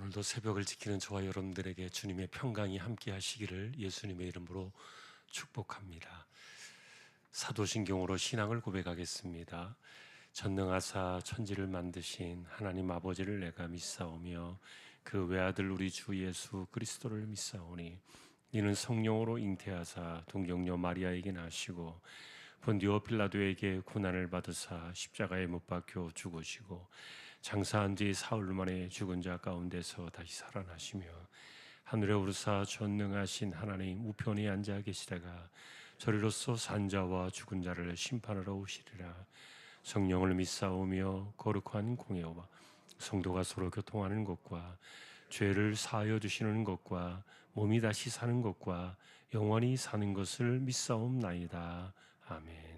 오늘도 새벽을 지키는 저와 여러분들에게 주님의 평강이 함께 하시기를 예수님의 이름으로 축복합니다. 사도신경으로 신앙을 고백하겠습니다. 전능하사 천지를 만드신 하나님 아버지를 내가 믿사오며 그 외아들 우리 주 예수 그리스도를 믿사오니 이는 성령으로 잉태하사 동정녀 마리아에게 나시고 본디오 빌라도에게 고난을 받으사 십자가에 못 박혀 죽으시고 장사한 뒤 사흘 만에 죽은 자 가운데서 다시 살아나시며 하늘에 오르사 전능하신 하나님 우편에 앉아 계시다가 저리로서 산 자와 죽은 자를 심판하러 오시리라. 성령을 믿사오며 거룩한 공예와 성도가 서로 교통하는 것과 죄를 사하여 주시는 것과 몸이 다시 사는 것과 영원히 사는 것을 믿사옵나이다. 아멘.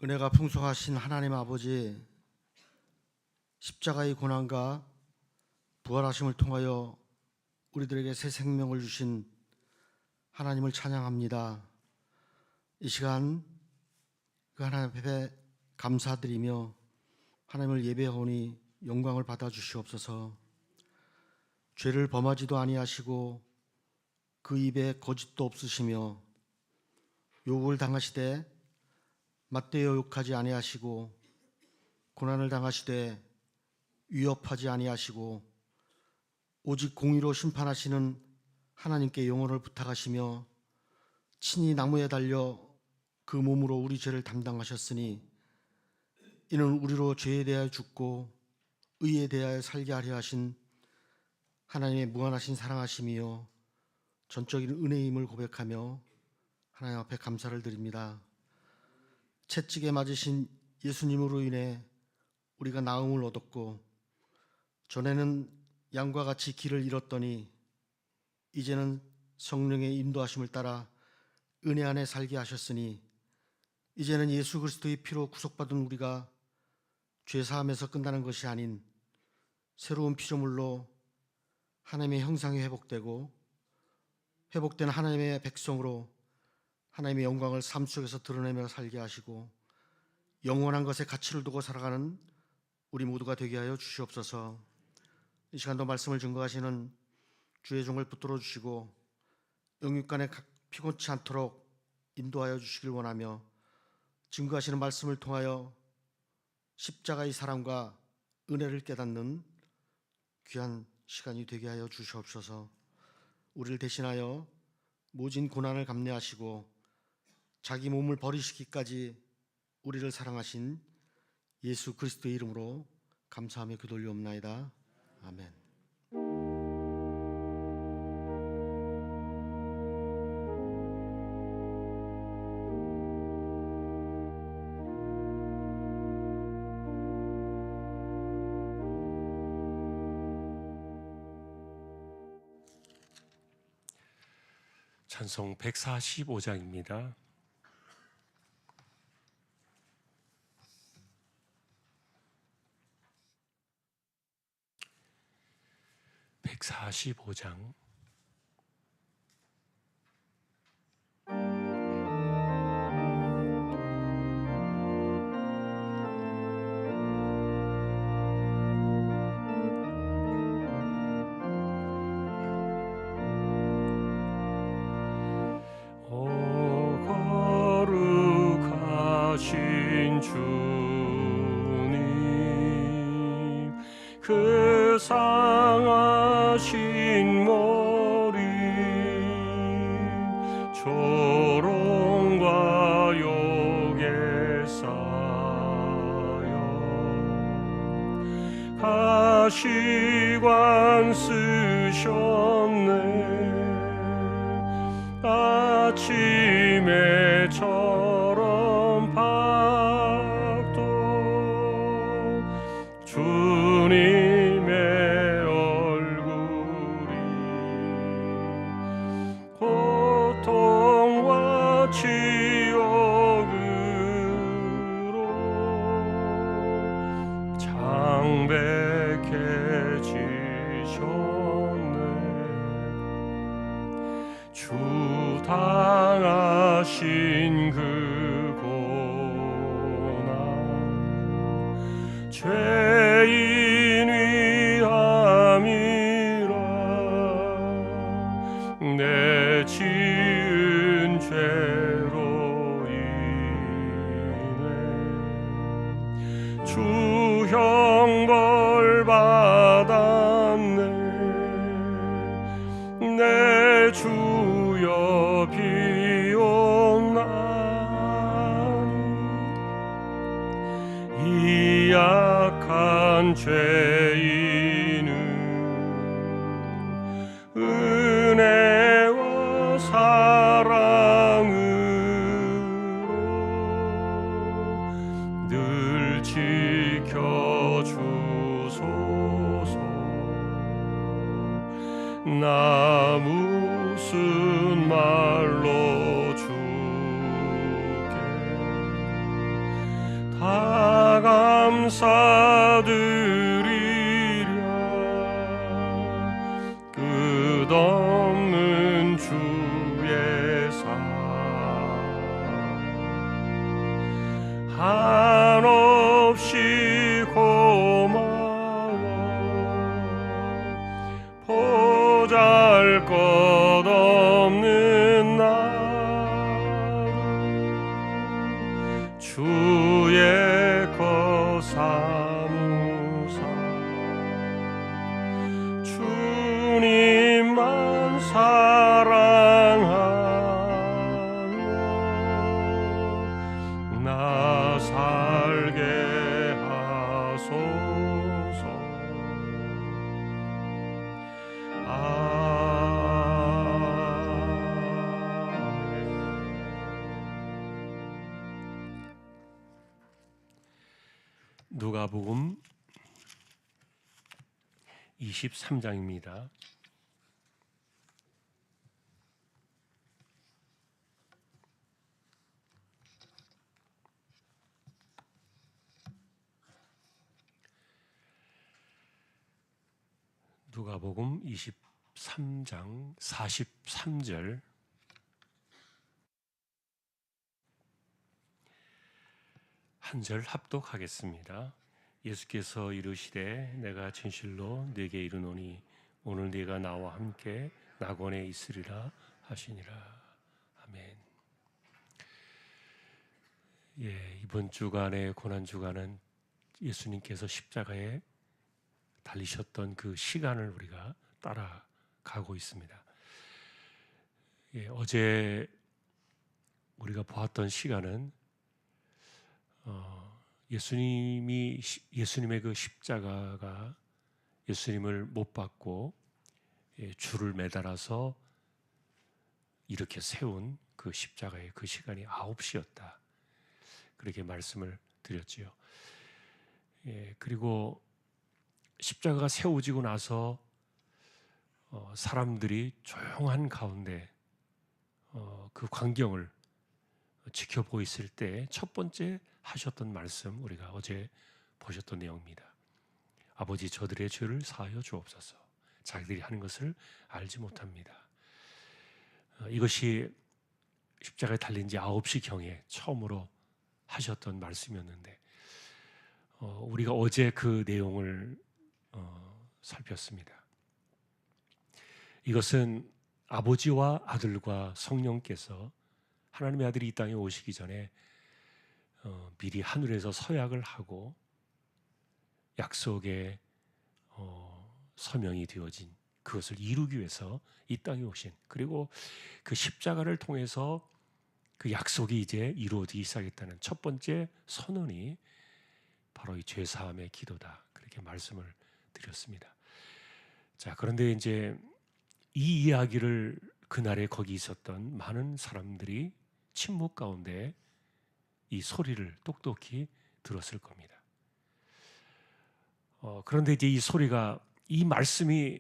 은혜가 풍성하신 하나님 아버지, 십자가의 고난과 부활하심을 통하여 우리들에게 새 생명을 주신 하나님을 찬양합니다. 이 시간 그 하나님 앞에 감사드리며 하나님을 예배하오니 영광을 받아 주시옵소서. 죄를 범하지도 아니하시고 그 입에 거짓도 없으시며 욕을 당하시되 맞대어 욕하지 아니하시고 고난을 당하시되 위협하지 아니하시고 오직 공의로 심판하시는 하나님께 영혼을 부탁하시며 친히 나무에 달려 그 몸으로 우리 죄를 담당하셨으니 이는 우리로 죄에 대하여 죽고 의에 대하여 살게 하려 하신 하나님의 무한하신 사랑하심이요 전적인 은혜임을 고백하며 하나님 앞에 감사를 드립니다. 채찍에 맞으신 예수님으로 인해 우리가 나음을 얻었고, 전에는 양과 같이 길을 잃었더니 이제는 성령의 인도하심을 따라 은혜 안에 살게 하셨으니, 이제는 예수 그리스도의 피로 구속받은 우리가 죄사함에서 끝나는 것이 아닌 새로운 피조물로 하나님의 형상이 회복되고, 회복된 하나님의 백성으로 하나님의 영광을 삶 속에서 드러내며 살게 하시고, 영원한 것에 가치를 두고 살아가는 우리 모두가 되게 하여 주시옵소서. 이 시간도 말씀을 증거하시는 주의 종을 붙들어 주시고 영육간에 피곤치 않도록 인도하여 주시길 원하며, 증거하시는 말씀을 통하여 십자가의 사랑과 은혜를 깨닫는 귀한 시간이 되게 하여 주시옵소서. 우리를 대신하여 모진 고난을 감내하시고 자기 몸을 버리시기까지 우리를 사랑하신 예수 그리스도의 이름으로 감사하며 기도 올리옵나이다. 아멘. 찬송 145장입니다. (145장) 주님, 그 상하신 머리 조롱과 욕에 쌓여 가시관 쓰셨네. 아침에 처럼 밝도 주님의 얼굴이 고통과 치욕으로 창백해지셨네. 주 당하신 그 고난 죄인 위함이라. 내 지은 죄로 인해 주 형벌 받았네. 내 주여 비옵나니 이 약한 죄인은 은혜와 사랑으로 늘 지켜주소서. 나 무슨 말로 주께 다 감사드리랴. 끝없는 주의 사랑 한없이 고마워. 보잘것없는 나를 주의 것 삼으사 주님만 사랑하며 나 살게 하소서. 누가복음 23장입니다. 누가복음 23장 43절 한 절 합독하겠습니다. 예수께서 이르시되 내가 진실로 네게 이르노니 오늘 네가 나와 함께 낙원에 있으리라 하시니라. 아멘. 이번 주간의 고난 주간은 예수님께서 십자가에 달리셨던 그 시간을 우리가 따라가고 있습니다. 어제 우리가 보았던 시간은 예수님의 그 십자가가 예수님을 못 박고 줄을 매달아서 이렇게 세운 그 십자가의 그 시간이 9시였다. 그렇게 말씀을 드렸지요. 그리고 십자가가 세워지고 나서 사람들이 조용한 가운데 그 광경을 지켜보고 있을 때 첫 번째 하셨던 말씀, 우리가 어제 보셨던 내용입니다. 아버지, 저들의 죄를 사하여 주옵소서. 자기들이 하는 것을 알지 못합니다. 이것이 십자가에 달린 지 9시경에 처음으로 하셨던 말씀이었는데 우리가 어제 그 내용을 살폈습니다. 이것은 아버지와 아들과 성령께서, 하나님의 아들이 이 땅에 오시기 전에 미리 하늘에서 서약을 하고 약속의 서명이 되어진, 그것을 이루기 위해서 이 땅에 오신, 그리고 그 십자가를 통해서 그 약속이 이제 이루어지기 시작했다는 첫 번째 선언이 바로 이 죄사함의 기도다, 그렇게 말씀을 드렸습니다. 자, 그런데 이제 이 이야기를 그날에 거기 있었던 많은 사람들이 침묵 가운데 이 소리를 똑똑히 들었을 겁니다. 그런데 이제 이 소리가, 이 말씀이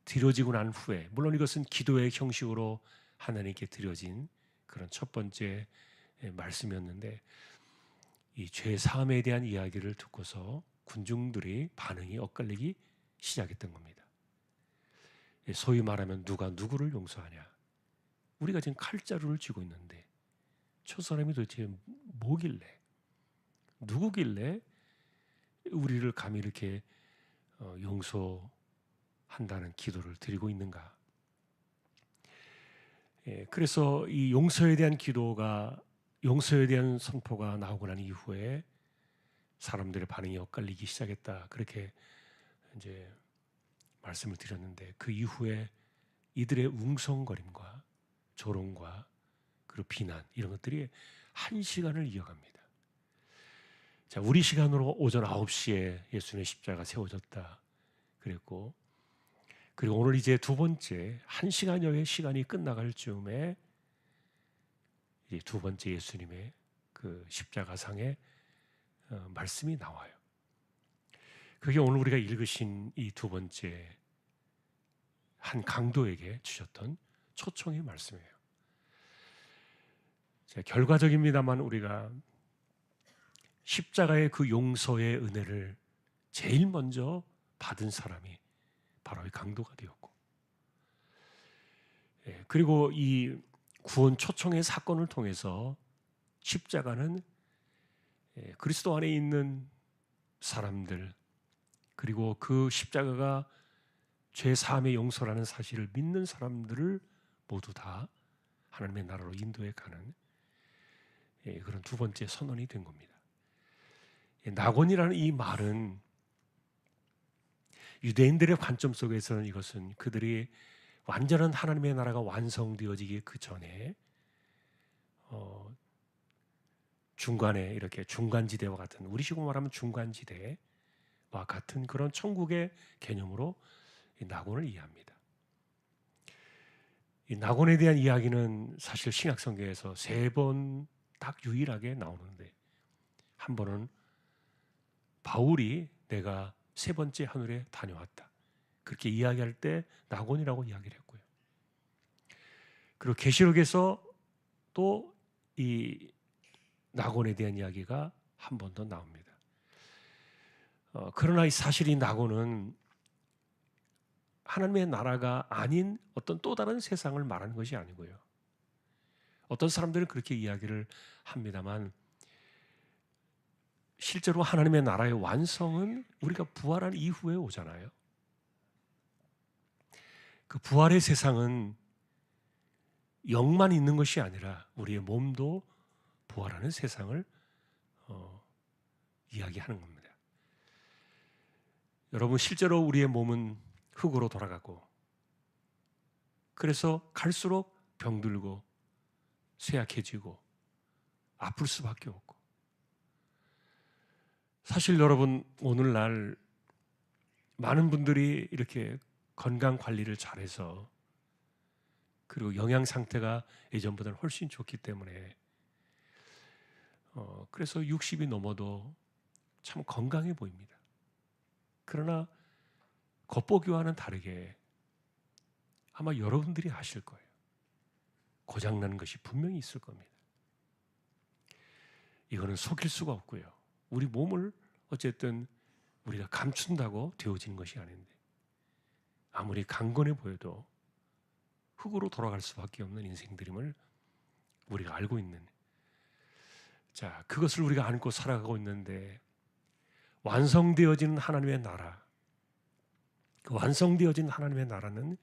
드려지고 난 후에, 물론 이것은 기도의 형식으로 하나님께 드려진 그런 첫 번째 말씀이었는데, 이 죄 사함에 대한 이야기를 듣고서 군중들의 반응이 엇갈리기 시작했던 겁니다. 소위 말하면 누가 누구를 용서하냐? 우리가 지금 칼자루를 쥐고 있는데 저 사람이 도대체 뭐길래, 누구길래 우리를 감히 이렇게 용서한다는 기도를 드리고 있는가? 그래서 이 용서에 대한 기도가, 용서에 대한 선포가 나오고 난 이후에 사람들의 반응이 엇갈리기 시작했다, 그렇게 이제 말씀을 드렸는데, 그 이후에 이들의 웅성거림과 조롱과 그리고 비난, 이런 것들이 1시간을 이어갑니다. 자, 우리 시간으로 오전 9시에 예수님의 십자가 세워졌다 그랬고, 그리고 오늘 이제 두 번째 1시간여의 시간이 끝나갈 즈음에 이제 두 번째 예수님의 그 십자가상의 말씀이 나와요. 그게 오늘 우리가 읽으신 이 두 번째 한 강도에게 주셨던 초청의 말씀이에요. 자, 결과적입니다만 우리가 십자가의 그 용서의 은혜를 제일 먼저 받은 사람이 바로 이 강도가 되었고, 그리고 이 구원 초청의 사건을 통해서 십자가는 그리스도 안에 있는 사람들, 그리고 그 십자가가 죄 사함의 용서라는 사실을 믿는 사람들을 모두 다 하나님의 나라로 인도해 가는 그런 두 번째 선언이 된 겁니다. 낙원이라는 이 말은 유대인들의 관점 속에서는 이것은 그들이 완전한 하나님의 나라가 완성되어지기 그 전에 중간에 이렇게 중간지대와 같은, 우리식으로 말하면 중간지대와 같은 그런 천국의 개념으로 이 낙원을 이해합니다. 이 낙원에 대한 이야기는 사실 신약 성경에서 3번 딱 유일하게 나오는데, 한 번은 바울이 내가 세 번째 하늘에 다녀왔다. 그렇게 이야기할 때 낙원이라고 이야기를 했고요. 그리고 계시록에서 또 이 낙원에 대한 이야기가 한 번 더 나옵니다. 그러나 사실 이 낙원은 하나님의 나라가 아닌 어떤 또 다른 세상을 말하는 것이 아니고요. 어떤 사람들은 그렇게 이야기를 합니다만 실제로 하나님의 나라의 완성은 우리가 부활한 이후에 오잖아요. 그 부활의 세상은 영만 있는 것이 아니라 우리의 몸도 부활하는 세상을 이야기하는 겁니다. 여러분, 실제로 우리의 몸은 흙으로 돌아가고, 그래서 갈수록 병들고 쇠약해지고 아플 수밖에 없고, 사실 여러분, 오늘날 많은 분들이 이렇게 건강 관리를 잘해서, 그리고 영양 상태가 예전보다는 훨씬 좋기 때문에 그래서 60이 넘어도 참 건강해 보입니다. 그러나 겉보기와는 다르게 아마 여러분들이 아실 거예요. 고장나는 것이 분명히 있을 겁니다. 이거는 속일 수가 없고요. 우리 몸을 어쨌든 우리가 감춘다고 되어지는 것이 아닌데, 아무리 강건해 보여도 흙으로 돌아갈 수밖에 없는 인생들임을 우리가 알고 있는, 자, 그것을 우리가 안고 살아가고 있는데, 완성되어지는 하나님의 나라, 그 완성되어진 하나님의 나라는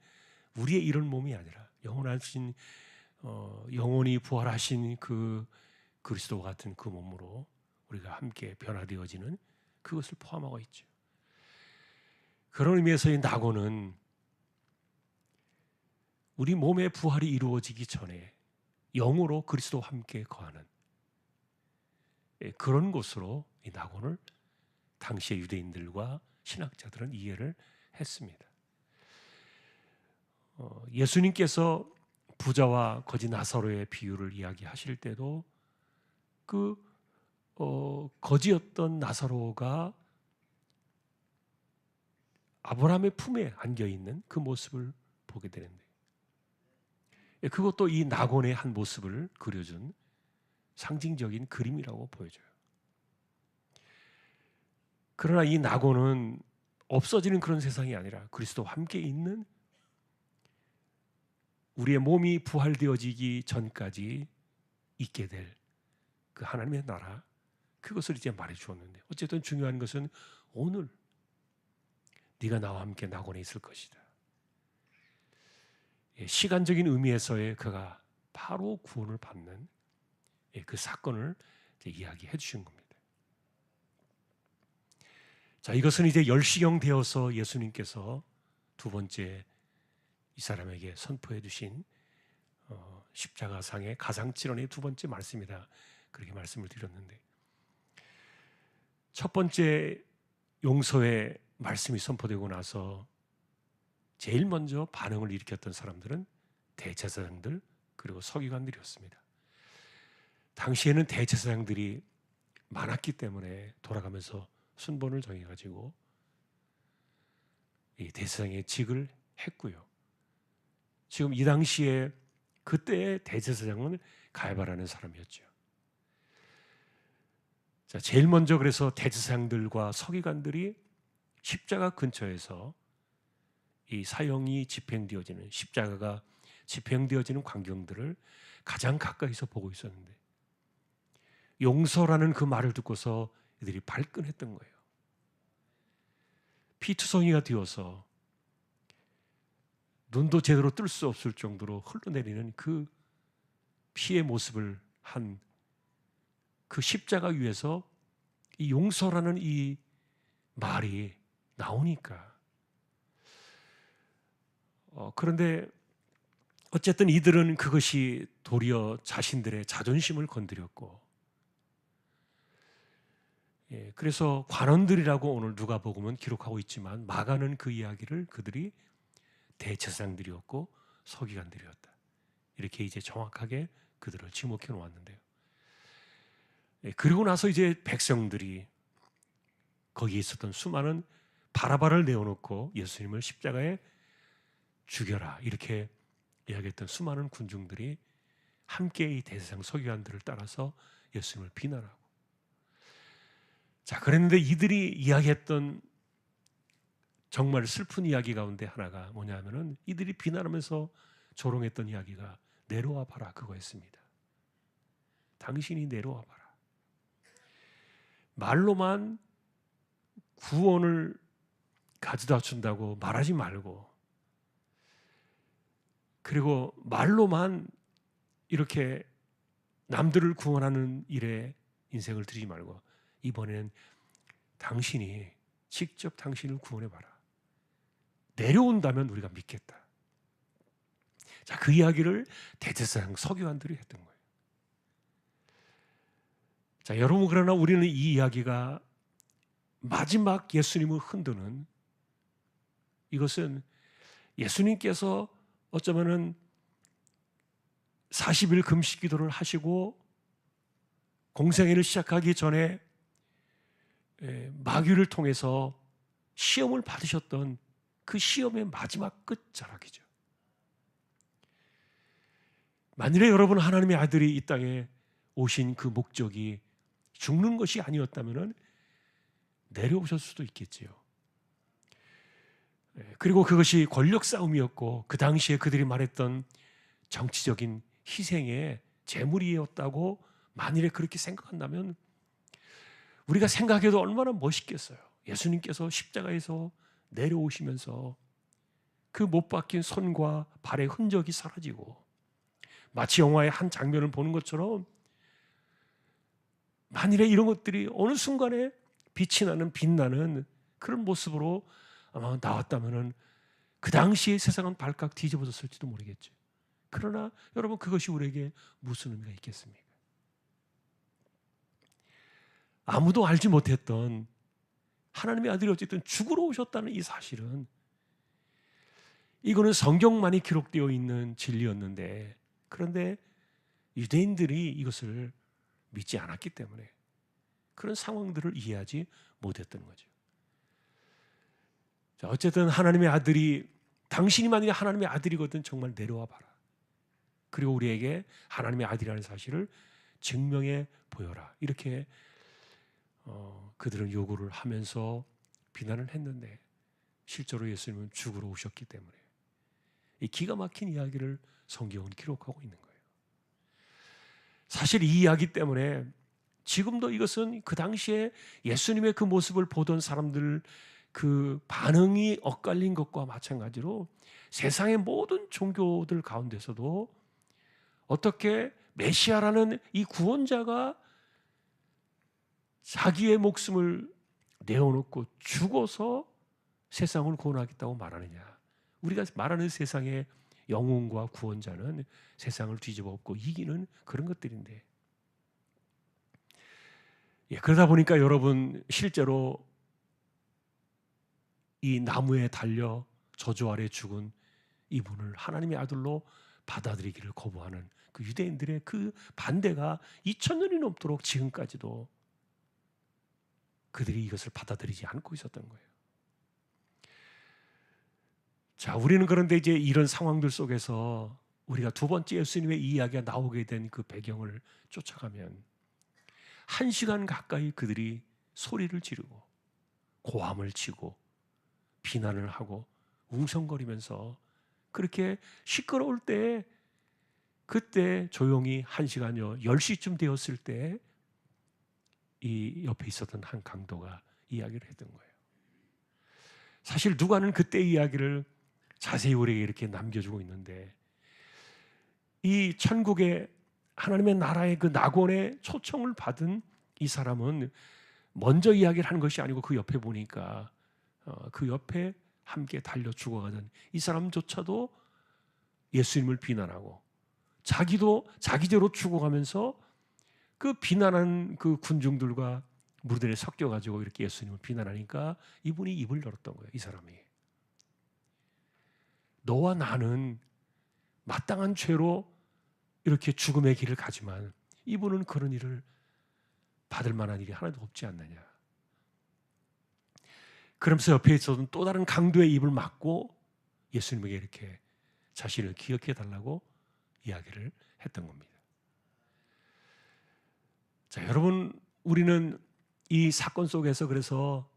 우리의 이런 몸이 아니라 영원하신 영원히 부활하신 그 그리스도와 같은 그 몸으로 우리가 함께 변화되어지는 그것을 포함하고 있죠. 그런 의미에서 이 낙원은 우리 몸의 부활이 이루어지기 전에 영으로 그리스도와 함께 거하는 그런 곳으로 이 낙원을 당시의 유대인들과 신학자들은 이해를 했습니다. 예수님께서 부자와 거지 나사로의 비유를 이야기하실 때도 그 거지였던 나사로가 아브라함의 품에 안겨 있는 그 모습을 보게 되는데, 그것도 이 낙원의 한 모습을 그려준 상징적인 그림이라고 보여져요. 그러나 이 낙원은 없어지는 그런 세상이 아니라 그리스도와 함께 있는, 우리의 몸이 부활되어지기 전까지 있게 될 그 하나님의 나라, 그것을 이제 말해 주었는데, 어쨌든 중요한 것은 오늘 네가 나와 함께 낙원에 있을 것이다. 시간적인 의미에서의 그가 바로 구원을 받는 그 사건을 이야기해 주신 겁니다. 자, 이것은 이제 10시경 되어서 예수님께서 두 번째 이 사람에게 선포해 주신 십자가상의 가상칠언의 두 번째 말씀이다, 그렇게 말씀을 드렸는데, 첫 번째 용서의 말씀이 선포되고 나서 제일 먼저 반응을 일으켰던 사람들은 대제사장들 그리고 서기관들이었습니다. 당시에는 대제사장들이 많았기 때문에 돌아가면서 순번을 정해가지고 이 대제사장의 직을 했고요. 지금 이 당시에 그때의 대제사장은 가야바라는 사람이었죠. 자, 제일 먼저 그래서 대제사장들과 서기관들이 십자가 근처에서 이 사형이 집행되어지는, 십자가가 집행되어지는 광경들을 가장 가까이서 보고 있었는데, 용서라는 그 말을 듣고서 이들이 발끈했던 거예요. 피투성이가 되어서 눈도 제대로 뜰 수 없을 정도로 흘러내리는 그 피의 모습을 한 그 십자가 위에서 이 용서라는 이 말이 나오니까, 그런데 어쨌든 이들은 그것이 도리어 자신들의 자존심을 건드렸고, 그래서 관원들이라고 오늘 누가복음은 기록하고 있지만 마가는 그 이야기를 그들이 대제사장들이었고 서기관들이었다, 이렇게 이제 정확하게 그들을 지목해 놓았는데요. 그리고 나서 이제 백성들이, 거기에 있었던 수많은 바라바를 내어놓고 예수님을 십자가에 죽여라 이렇게 이야기했던 수많은 군중들이 함께 이 대제사장 서기관들을 따라서 예수님을 비난하고, 자, 그랬는데 이들이 이야기했던 정말 슬픈 이야기 가운데 하나가 뭐냐면은 이들이 비난하면서 조롱했던 이야기가 내려와 봐라 그거였습니다. 당신이 내려와 봐라. 말로만 구원을 가져다 준다고 말하지 말고, 그리고 말로만 이렇게 남들을 구원하는 일에 인생을 들이지 말고 이번에는 당신이 직접 당신을 구원해 봐라. 내려온다면 우리가 믿겠다. 자, 그 이야기를 대제사장 서기관들이 했던 거예요. 자, 여러분, 그러나 우리는 이 이야기가 마지막 예수님을 흔드는, 이것은 예수님께서 어쩌면은 40일 금식 기도를 하시고 공생애를 시작하기 전에 마귀를 통해서 시험을 받으셨던 그 시험의 마지막 끝자락이죠. 만일에 여러분 하나님의 아들이 이 땅에 오신 그 목적이 죽는 것이 아니었다면 내려오실 수도 있겠지요. 그리고 그것이 권력 싸움이었고 그 당시에 그들이 말했던 정치적인 희생의 제물이었다고 만일에 그렇게 생각한다면 우리가 생각해도 얼마나 멋있겠어요. 예수님께서 십자가에서 내려오시면서 그 못 박힌 손과 발의 흔적이 사라지고 마치 영화의 한 장면을 보는 것처럼, 만일에 이런 것들이 어느 순간에 빛이 나는 빛나는 그런 모습으로 아마 나왔다면 그 당시의 세상은 발칵 뒤집어졌을지도 모르겠죠. 그러나 여러분, 그것이 우리에게 무슨 의미가 있겠습니까? 아무도 알지 못했던 하나님의 아들이 어쨌든 죽으러 오셨다는 이 사실은, 이거는 성경만이 기록되어 있는 진리였는데, 그런데 유대인들이 이것을 믿지 않았기 때문에 그런 상황들을 이해하지 못했던 거죠. 자, 어쨌든 하나님의 아들이, 당신이 만약에 하나님의 아들이거든 정말 내려와 봐라. 그리고 우리에게 하나님의 아들이라는 사실을 증명해 보여라. 이렇게 그들은 요구를 하면서 비난을 했는데 실제로 예수님은 죽으러 오셨기 때문에 이 기가 막힌 이야기를 성경은 기록하고 있는 거예요. 사실 이 이야기 때문에 지금도 이것은 그 당시에 예수님의 그 모습을 보던 사람들 그 반응이 엇갈린 것과 마찬가지로 세상의 모든 종교들 가운데서도 어떻게 메시아라는 이 구원자가 자기의 목숨을 내어놓고 죽어서 세상을 구원하겠다고 말하느냐. 우리가 말하는 세상의 영웅과 구원자는 세상을 뒤집어 엎고 이기는 그런 것들인데, 그러다 보니까 여러분, 실제로 이 나무에 달려 저주 아래 죽은 이분을 하나님의 아들로 받아들이기를 거부하는 그 유대인들의 그 반대가 2000년이 넘도록 지금까지도 그들이 이것을 받아들이지 않고 있었던 거예요. 자, 우리는 그런데 이제 이런 상황들 속에서 우리가 두 번째 예수님의 이 이야기가 나오게 된 그 배경을 쫓아가면 1시간 가까이 그들이 소리를 지르고 고함을 치고 비난을 하고 웅성거리면서 그렇게 시끄러울 때, 그때 조용히 1시간여 10시쯤 되었을 때 이 옆에 있었던 한 강도가 이야기를 했던 거예요. 사실 누가는 그때 이야기를 자세히 우리에게 이렇게 남겨주고 있는데, 이 천국의 하나님의 나라의 그 낙원의 초청을 받은 이 사람은 먼저 이야기를 하는 것이 아니고 그 옆에 보니까 그 옆에 함께 달려 죽어가던 이 사람조차도 예수님을 비난하고 자기도 자기대로 죽어가면서 그 비난한 그 군중들과 무리들에 섞여가지고 이렇게 예수님을 비난하니까 이분이 입을 열었던 거예요. 이 사람이. 너와 나는 마땅한 죄로 이렇게 죽음의 길을 가지만 이분은 그런 일을 받을 만한 일이 하나도 없지 않느냐. 그러면서 옆에 있었던 또 다른 강도의 입을 막고 예수님에게 이렇게 자신을 기억해 달라고 이야기를 했던 겁니다. 자, 여러분, 우리는 이 사건 속에서 그래서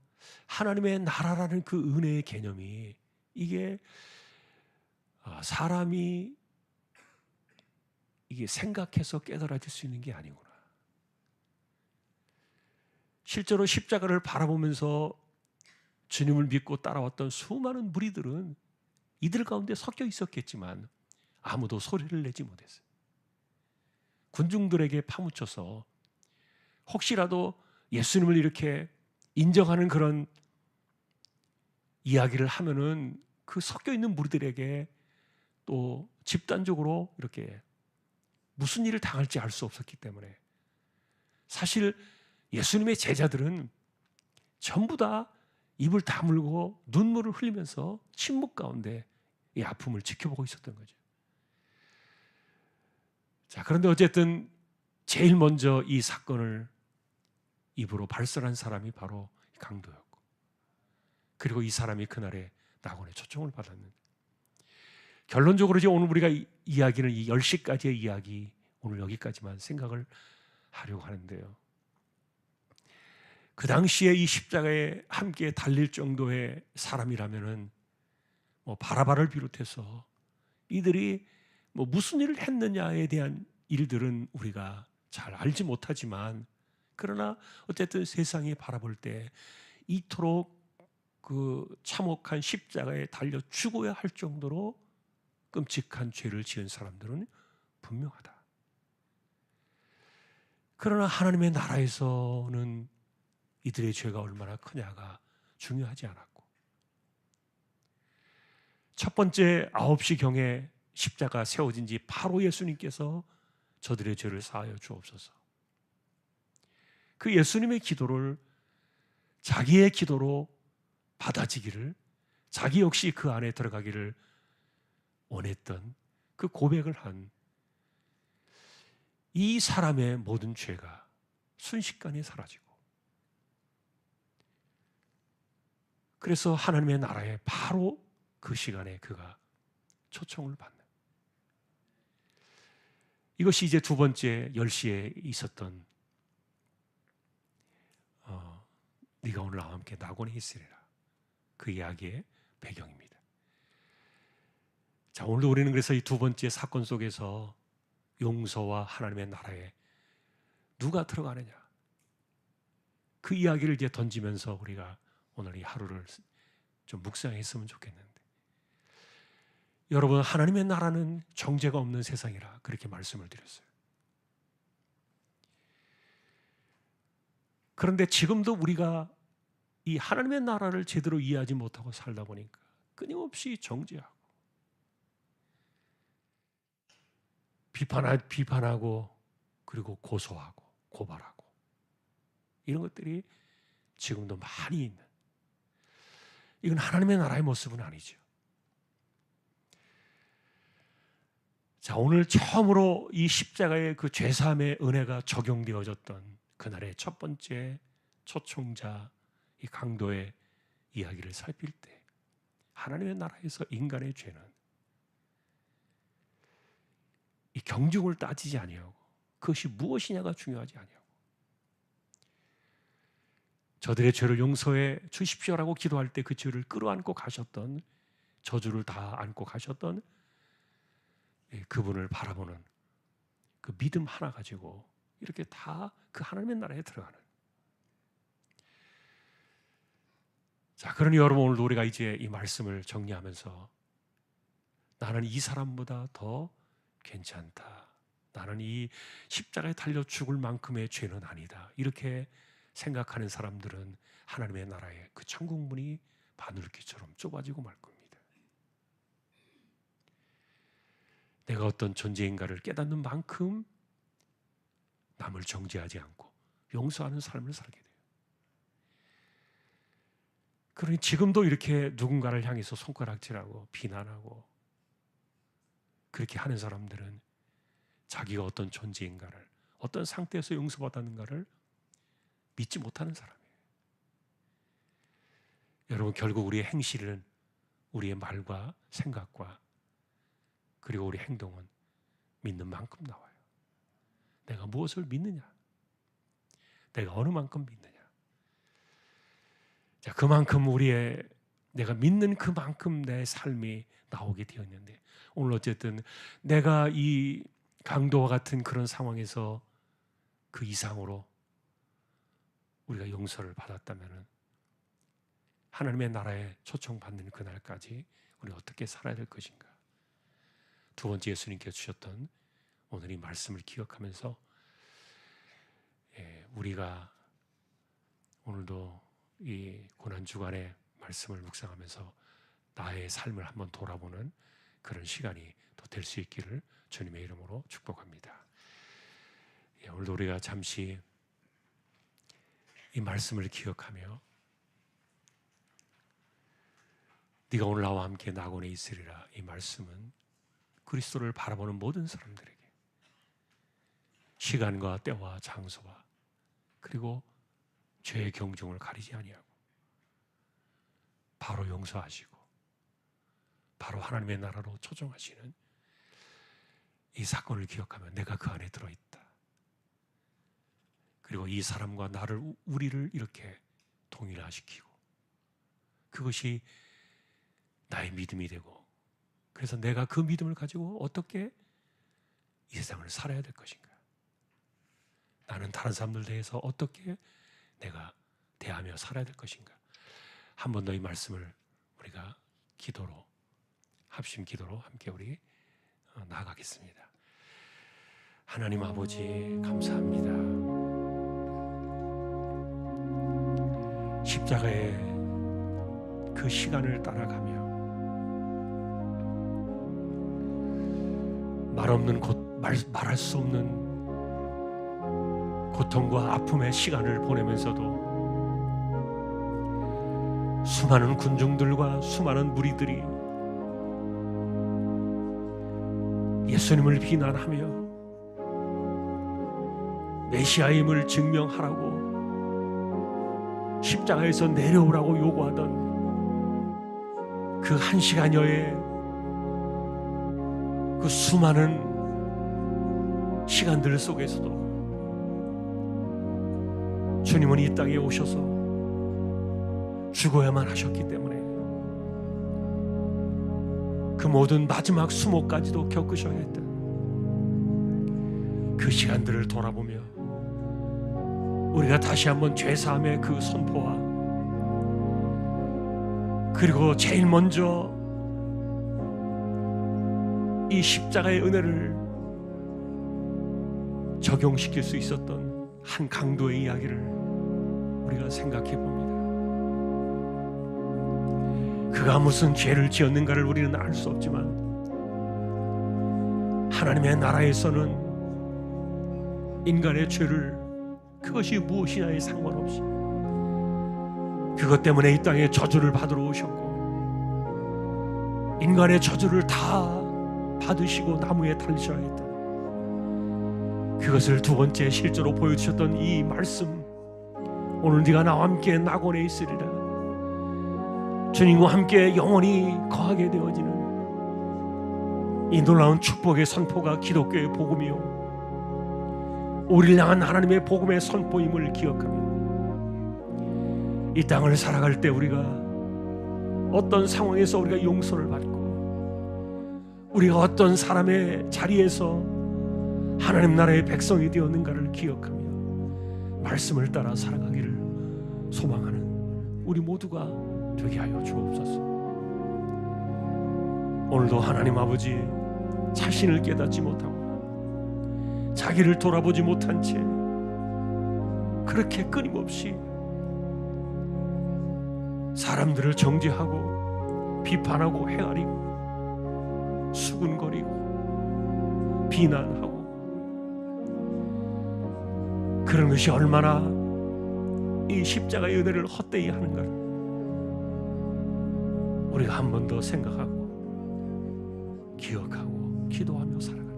하나님의 나라라는 그 은혜의 개념이 이게 사람이 이게 생각해서 깨달아질 수 있는 게 아니구나. 실제로 십자가를 바라보면서 주님을 믿고 따라왔던 수많은 무리들은 이들 가운데 섞여 있었겠지만 아무도 소리를 내지 못했어요. 군중들에게 파묻혀서 혹시라도 예수님을 이렇게 인정하는 그런 이야기를 하면은 그 섞여 있는 무리들에게 또 집단적으로 이렇게 무슨 일을 당할지 알 수 없었기 때문에 사실 예수님의 제자들은 전부 다 입을 다물고 눈물을 흘리면서 침묵 가운데 이 아픔을 지켜보고 있었던 거죠. 자, 그런데 어쨌든 제일 먼저 이 사건을 입으로 발설한 사람이 바로 강도였고, 그리고 이 사람이 그날에 낙원의 초청을 받았는데, 결론적으로 이제 오늘 우리가 이야기는 이 10시까지의 이야기, 오늘 여기까지만 생각을 하려고 하는데요. 그 당시에 이 십자가에 함께 달릴 정도의 사람이라면은 바라바를 비롯해서 이들이 무슨 일을 했느냐에 대한 일들은 우리가 잘 알지 못하지만, 그러나 어쨌든 세상이 바라볼 때 이토록 그 참혹한 십자가에 달려 죽어야 할 정도로 끔찍한 죄를 지은 사람들은 분명하다. 그러나 하나님의 나라에서는 이들의 죄가 얼마나 크냐가 중요하지 않았고, 첫 번째 9시경에 십자가 세워진 지 바로 예수님께서 저들의 죄를 사하여 주옵소서, 그 예수님의 기도를 자기의 기도로 받아지기를, 자기 역시 그 안에 들어가기를 원했던 그 고백을 한 이 사람의 모든 죄가 순식간에 사라지고, 그래서 하나님의 나라에 바로 그 시간에 그가 초청을 받는, 이것이 이제 두 번째 10시에 있었던 네가 오늘 나와 함께 낙원에 있으리라, 그 이야기의 배경입니다. 자, 오늘도 우리는 그래서 이 두 번째 사건 속에서 용서와 하나님의 나라에 누가 들어가느냐, 그 이야기를 이제 던지면서 우리가 오늘 이 하루를 좀 묵상했으면 좋겠는데, 여러분, 하나님의 나라는 정죄가 없는 세상이라 그렇게 말씀을 드렸어요. 그런데 지금도 우리가 이 하나님의 나라를 제대로 이해하지 못하고 살다 보니까 끊임없이 정죄하고 비판하고 그리고 고소하고 고발하고 이런 것들이 지금도 많이 있는, 이건 하나님의 나라의 모습은 아니죠. 자, 오늘 처음으로 이 십자가의 그 죄사함의 은혜가 적용되어졌던 그날의 첫 번째 초청자 이 강도의 이야기를 살필 때, 하나님의 나라에서 인간의 죄는 이 경중을 따지지 아니하고 그것이 무엇이냐가 중요하지 아니하고, 저들의 죄를 용서해 주십시오라고 기도할 때 그 죄를 끌어안고 가셨던, 저주를 다 안고 가셨던 그분을 바라보는 그 믿음 하나 가지고 이렇게 다 그 하나님의 나라에 들어가는. 자, 그러니 여러분, 오늘도 우리가 이제 이 말씀을 정리하면서 나는 이 사람보다 더 괜찮다, 나는 이 십자가에 달려 죽을 만큼의 죄는 아니다, 이렇게 생각하는 사람들은 하나님의 나라의 그 천국 문이 바늘귀처럼 좁아지고 말 겁니다. 내가 어떤 존재인가를 깨닫는 만큼 남을 정죄하지 않고 용서하는 삶을 살게 돼요. 그러니 지금도 이렇게 누군가를 향해서 손가락질하고 비난하고 그렇게 하는 사람들은 자기가 어떤 존재인가를, 어떤 상태에서 용서받았는가를 믿지 못하는 사람이에요. 여러분, 결국 우리의 행실은 우리의 말과 생각과 그리고 우리 행동은 믿는 만큼 나와요. 내가 무엇을 믿느냐, 내가 어느 만큼 믿느냐. 자, 그만큼 내가 믿는 그만큼 내 삶이 나오게 되었는데, 오늘 어쨌든 내가 이 강도와 같은 그런 상황에서 그 이상으로 우리가 용서를 받았다면 하나님의 나라에 초청받는 그날까지 우리가 어떻게 살아야 될 것인가. 두 번째, 예수님께서 주셨던 오늘 이 말씀을 기억하면서 우리가 오늘도 이 고난주간의 말씀을 묵상하면서 나의 삶을 한번 돌아보는 그런 시간이 또 될 수 있기를 주님의 이름으로 축복합니다. 오늘도 우리가 잠시 이 말씀을 기억하며 네가 오늘 나와 함께 낙원에 있으리라, 이 말씀은 그리스도를 바라보는 모든 사람들에게 시간과 때와 장소와 그리고 죄의 경중을 가리지 아니하고 바로 용서하시고 바로 하나님의 나라로 초청하시는 이 사건을 기억하면 내가 그 안에 들어있다. 그리고 이 사람과 우리를 이렇게 동일화시키고 그것이 나의 믿음이 되고, 그래서 내가 그 믿음을 가지고 어떻게 이 세상을 살아야 될 것인가, 나는 다른 사람들 대해서 어떻게 내가 대하며 살아야 될 것인가. 한 번 더 이 말씀을 우리가 기도로, 합심 기도로 함께 우리 나아가겠습니다. 하나님 아버지, 감사합니다. 십자가의 그 시간을 따라가며 말할 수 없는 고통과 아픔의 시간을 보내면서도 수많은 군중들과 수많은 무리들이 예수님을 비난하며 메시아임을 증명하라고 십자가에서 내려오라고 요구하던 그 1시간여의 그 수많은 시간들 속에서도 주님은 이 땅에 오셔서 죽어야만 하셨기 때문에 그 모든 마지막 수모까지도 겪으셔야 했던 그 시간들을 돌아보며 우리가 다시 한번 죄사함의 그 선포와 그리고 제일 먼저 이 십자가의 은혜를 적용시킬 수 있었던 한 강도의 이야기를 우리가 생각해 봅니다. 그가 무슨 죄를 지었는가를 우리는 알 수 없지만 하나님의 나라에서는 인간의 죄를 그것이 무엇이냐에 상관없이 그것 때문에 이 땅에 저주를 받으러 오셨고 인간의 저주를 다 받으시고 나무에 달리셔야 했다. 그것을 두 번째 실제로 보여주셨던 이 말씀, 오늘 네가 나와 함께 낙원에 있으리라, 주님과 함께 영원히 거하게 되어지는 이 놀라운 축복의 선포가 기독교의 복음이요 우리를 향한 하나님의 복음의 선포임을 기억하며 이 땅을 살아갈 때 우리가 어떤 상황에서 우리가 용서를 받고 우리가 어떤 사람의 자리에서 하나님 나라의 백성이 되었는가를 기억하며 말씀을 따라 살아가기를 소망하는 우리 모두가 되게 하여 주옵소서. 오늘도 하나님 아버지, 자신을 깨닫지 못하고 자기를 돌아보지 못한 채 그렇게 끊임없이 사람들을 정죄하고 비판하고 헤아리고 수군거리고 비난하고 그런 것이 얼마나 이 십자가의 은혜를 헛되이 하는가를 우리가 한 번 더 생각하고 기억하고 기도하며 살아가는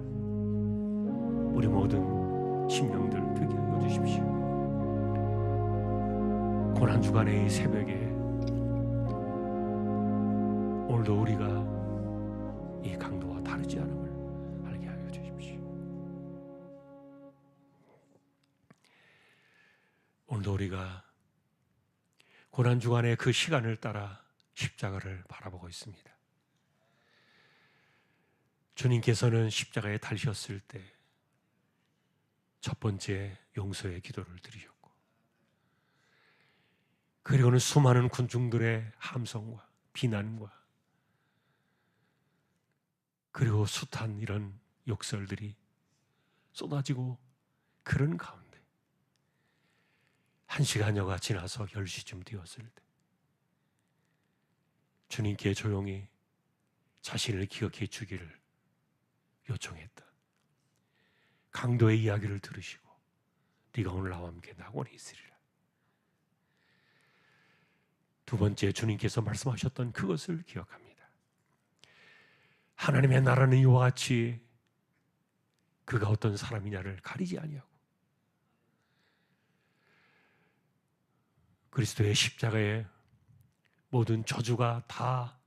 우리 모든 심령들 되게 하여 주십시오. 고난주간의 이 새벽에 오늘도 우리가 이 강도와 다르지 않음을 알게 하여 주십시오. 오늘도 우리가 고난주간의 그 시간을 따라 십자가를 바라보고 있습니다. 주님께서는 십자가에 달리셨을 때 첫 번째 용서의 기도를 드리셨고, 그리고는 수많은 군중들의 함성과 비난과 그리고 숱한 이런 욕설들이 쏟아지고, 그런 가운데 1시간여가 지나서 10시쯤 되었을 때 주님께 조용히 자신을 기억해 주기를 요청했다. 강도의 이야기를 들으시고 네가 오늘 나와 함께 낙원에 있으리라. 두 번째, 주님께서 말씀하셨던 그것을 기억합니다. 하나님의 나라는 이와 같이 그가 어떤 사람이냐를 가리지 아니하고 그리스도의 십자가의 모든 저주가 다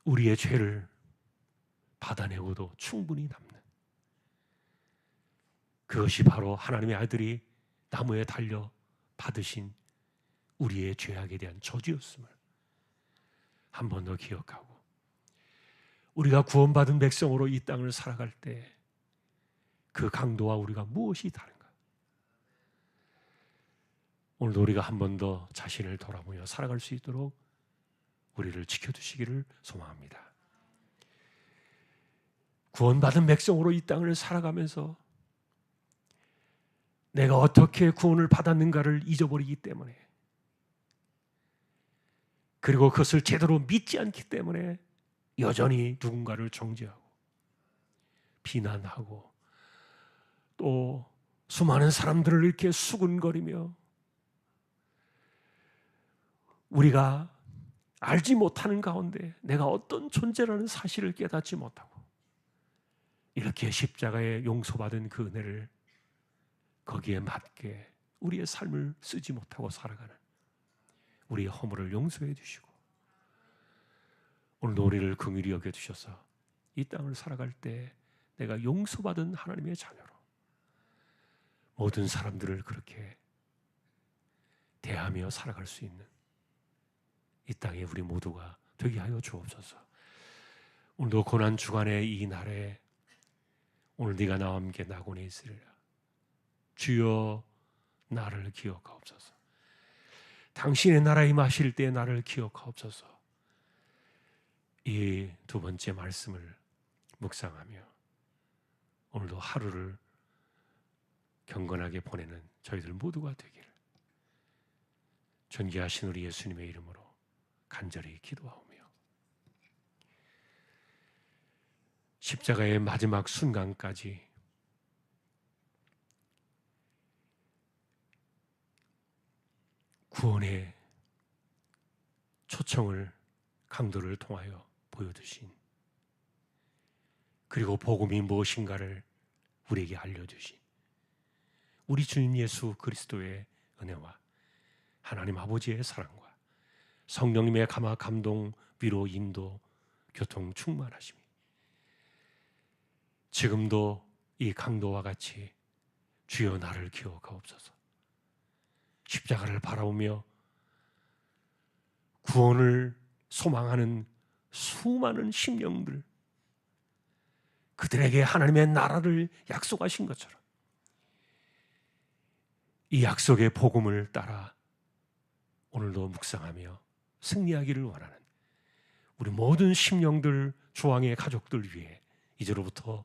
우리의 죄를 받아내고도 충분히 남는, 그것이 바로 하나님의 아들이 나무에 달려 받으신 우리의 죄악에 대한 저주였음을 한 번 더 기억하고, 우리가 구원받은 백성으로 이 땅을 살아갈 때 그 강도와 우리가 무엇이 다른가? 오늘도 우리가 한 번 더 자신을 돌아보며 살아갈 수 있도록 우리를 지켜주시기를 소망합니다. 구원받은 백성으로 이 땅을 살아가면서 내가 어떻게 구원을 받았는가를 잊어버리기 때문에, 그리고 그것을 제대로 믿지 않기 때문에 여전히 누군가를 정죄하고 비난하고 또 수많은 사람들을 이렇게 수군거리며 우리가 알지 못하는 가운데 내가 어떤 존재라는 사실을 깨닫지 못하고 이렇게 십자가에 용서받은 그 은혜를 거기에 맞게 우리의 삶을 쓰지 못하고 살아가는 우리의 허물을 용서해 주시고, 오늘도 우리를 긍휼히 여겨주셔서 이 땅을 살아갈 때 내가 용서받은 하나님의 자녀로 모든 사람들을 그렇게 대하며 살아갈 수 있는 이 땅에 우리 모두가 되게 하여 주옵소서. 오늘도 고난주간의 이 날에 오늘 네가 나와 함께 낙원에 있으리라. 주여 나를 기억하옵소서. 당신의 나라에 임하실 때 나를 기억하옵소서. 이 두 번째 말씀을 묵상하며 오늘도 하루를 경건하게 보내는 저희들 모두가 되기를 존귀하신 우리 예수님의 이름으로 간절히 기도하오며, 십자가의 마지막 순간까지 구원의 초청을 강도를 통하여 보여주신, 그리고 복음이 무엇인가를 우리에게 알려주신 우리 주님 예수 그리스도의 은혜와 하나님 아버지의 사랑과 성령님의 감화 감동 위로 인도 교통 충만하심이 지금도 이 강도와 같이 주여 나를 기억하옵소서. 십자가를 바라보며 구원을 소망하는 수많은 심령들, 그들에게 하나님의 나라를 약속하신 것처럼 이 약속의 복음을 따라 오늘도 묵상하며 승리하기를 원하는 우리 모든 심령들, 조항의 가족들 위해 이제로부터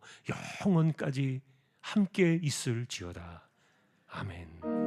영원까지 함께 있을지어다. 아멘.